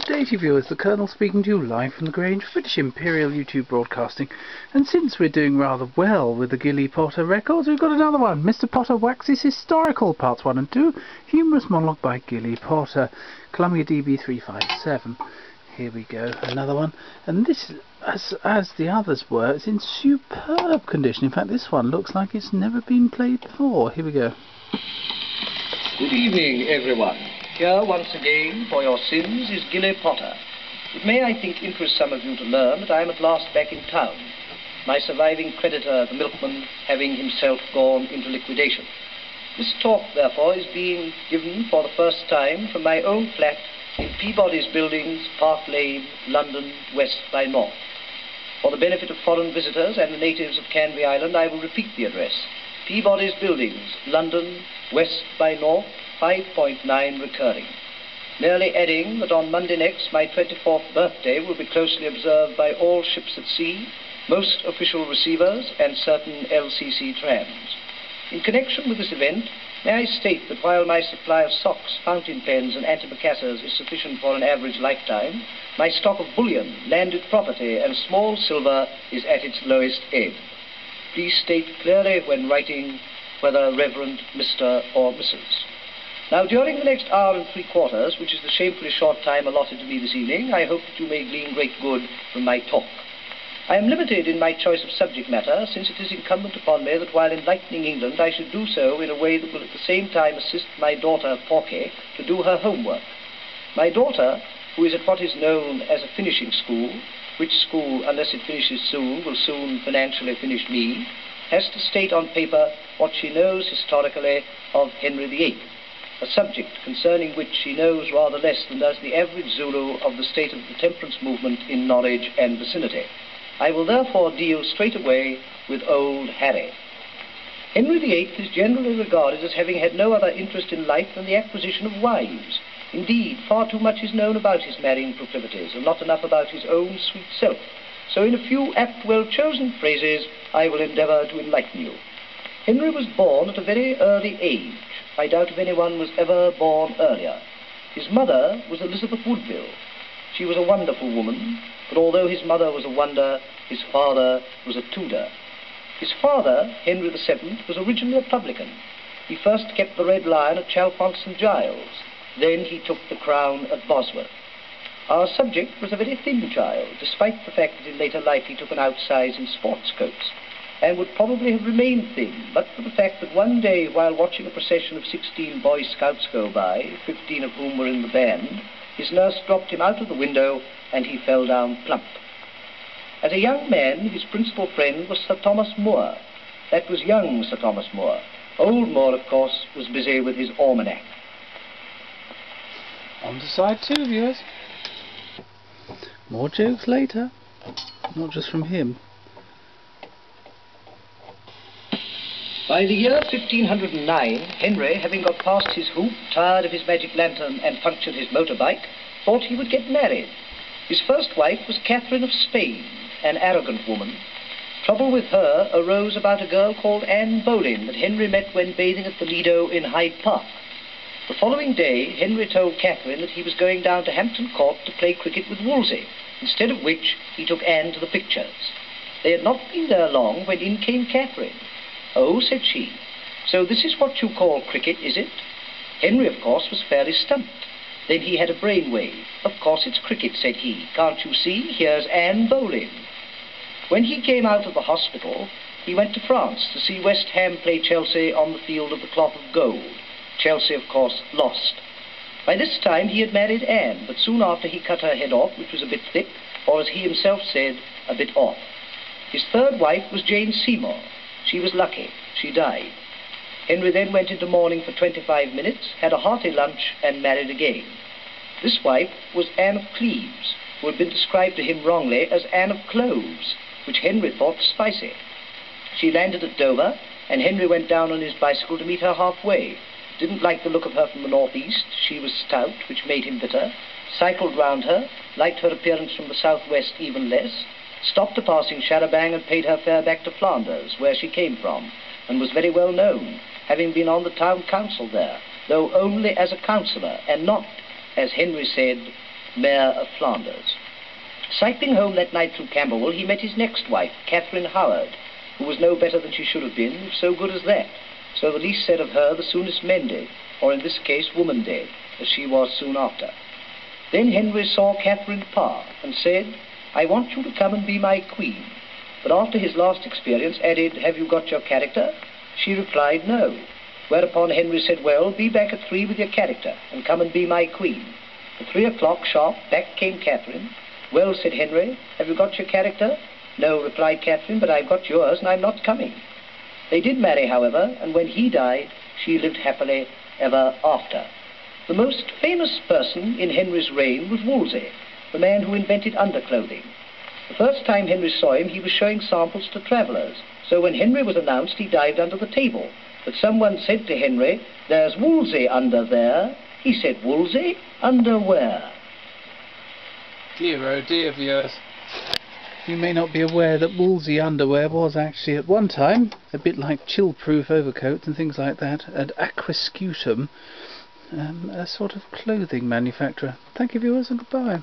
Good day to you viewers, the Colonel speaking to you live from the Grange, British Imperial YouTube Broadcasting. And since we're doing rather well with the Gillie Potter records, we've got another one, Mr. Potter Waxes Historical, Parts 1 and 2, Humorous Monologue by Gillie Potter, Columbia DB 357. Here we go, another one. And this, as the others were, it's in superb condition. In fact, this one looks like it's never been played before. Here we go. Good evening, everyone. Here, once again, for your sins, is Gillie Potter. It may, I think, interest some of you to learn that I am at last back in town, my surviving creditor, the milkman, having himself gone into liquidation. This talk, therefore, is being given for the first time from my own flat in Peabody's Buildings, Park Lane, London, west by north. For the benefit of foreign visitors and the natives of Canvey Island, I will repeat the address. Peabody's Buildings, London, west by north, 5.9 recurring. Merely adding that on Monday next, my 24th birthday will be closely observed by all ships at sea, most official receivers, and certain LCC trams. In connection with this event, may I state that while my supply of socks, fountain pens, and antimacassars is sufficient for an average lifetime, my stock of bullion, landed property, and small silver is at its lowest ebb. Please state clearly when writing whether Reverend Mr. or Mrs. Now, during the next hour and 3/4, which is the shamefully short time allotted to me this evening, I hope that you may glean great good from my talk. I am limited in my choice of subject matter, since it is incumbent upon me that while enlightening England, I should do so in a way that will at the same time assist my daughter, Porky, to do her homework. My daughter, who is at what is known as a finishing school, which school, unless it finishes soon, will soon financially finish me, has to state on paper what she knows historically of Henry VIII. A subject concerning which she knows rather less than does the average Zulu of the state of the temperance movement in Norwich and vicinity. I will therefore deal straight away with old Harry. Henry VIII is generally regarded as having had no other interest in life than the acquisition of wives. Indeed, far too much is known about his marrying proclivities, and not enough about his own sweet self. So in a few apt, well-chosen phrases, I will endeavour to enlighten you. Henry was born at a very early age. I doubt if anyone was ever born earlier. His mother was Elizabeth Woodville. She was a wonderful woman, but although his mother was a wonder, his father was a Tudor. His father, Henry VII, was originally a publican. He first kept the Red Lion at Chalfont St. Giles. Then he took the crown at Bosworth. Our subject was a very thin child, despite the fact that in later life he took an outsize in sports coats, and would probably have remained thin, but for the fact that one day, while watching a procession of 16 Boy Scouts go by, 15 of whom were in the band, his nurse dropped him out of the window, and he fell down plump. As a young man, his principal friend was Sir Thomas More. That was young Sir Thomas More. Old More, of course, was busy with his almanac. On to side 2, viewers. More jokes later, not just from him. By the year 1509, Henry, having got past his hoop, tired of his magic lantern, and punctured his motorbike, thought he would get married. His first wife was Catherine of Spain, an arrogant woman. Trouble with her arose about a girl called Anne Boleyn that Henry met when bathing at the Lido in Hyde Park. The following day, Henry told Catherine that he was going down to Hampton Court to play cricket with Wolsey, instead of which he took Anne to the pictures. They had not been there long when in came Catherine. "Oh," said she, "so this is what you call cricket, is it?" Henry, of course, was fairly stumped. Then he had a brainwave. "Of course it's cricket," said he. "Can't you see? Here's Anne Boleyn." When he came out of the hospital, he went to France to see West Ham play Chelsea on the field of the Cloth of Gold. Chelsea, of course, lost. By this time he had married Anne, but soon after he cut her head off, which was a bit thick, or as he himself said, a bit off. His third wife was Jane Seymour. She was lucky. She died. Henry then went into mourning for 25 minutes, had a hearty lunch, and married again. This wife was Anne of Cleves, who had been described to him wrongly as Anne of Cloves, which Henry thought spicy. She landed at Dover, and Henry went down on his bicycle to meet her halfway. Didn't like the look of her from the northeast. She was stout, which made him bitter. Cycled round her, liked her appearance from the southwest even less, stopped a passing char-a-banc and paid her fare back to Flanders, where she came from, and was very well known, having been on the town council there, though only as a councillor, and not, as Henry said, Mayor of Flanders. Cycling home that night through Camberwell, he met his next wife, Catherine Howard, who was no better than she should have been, if so good as that. So the least said of her, the soonest mended, or in this case, woman dead, as she was soon after. Then Henry saw Catherine Parr, and said, "I want you to come and be my queen." But after his last experience added, "Have you got your character?" She replied, "No." Whereupon Henry said, "Well, be back at 3 with your character, and come and be my queen." At 3 o'clock sharp, back came Catherine. "Well," said Henry, "have you got your character?" "No," replied Catherine, "but I've got yours, and I'm not coming." They did marry, however, and when he died, she lived happily ever after. The most famous person in Henry's reign was Wolsey, the man who invented underclothing. The first time Henry saw him, he was showing samples to travellers. So when Henry was announced, he dived under the table. But someone said to Henry, "There's Wolsey under there." He said, "Wolsey? Under where?" Dear oh dear, viewers. You may not be aware that Wolsey underwear was actually at one time, a bit like chill-proof overcoats and things like that, at Aquascutum, a sort of clothing manufacturer. Thank you, viewers, and goodbye.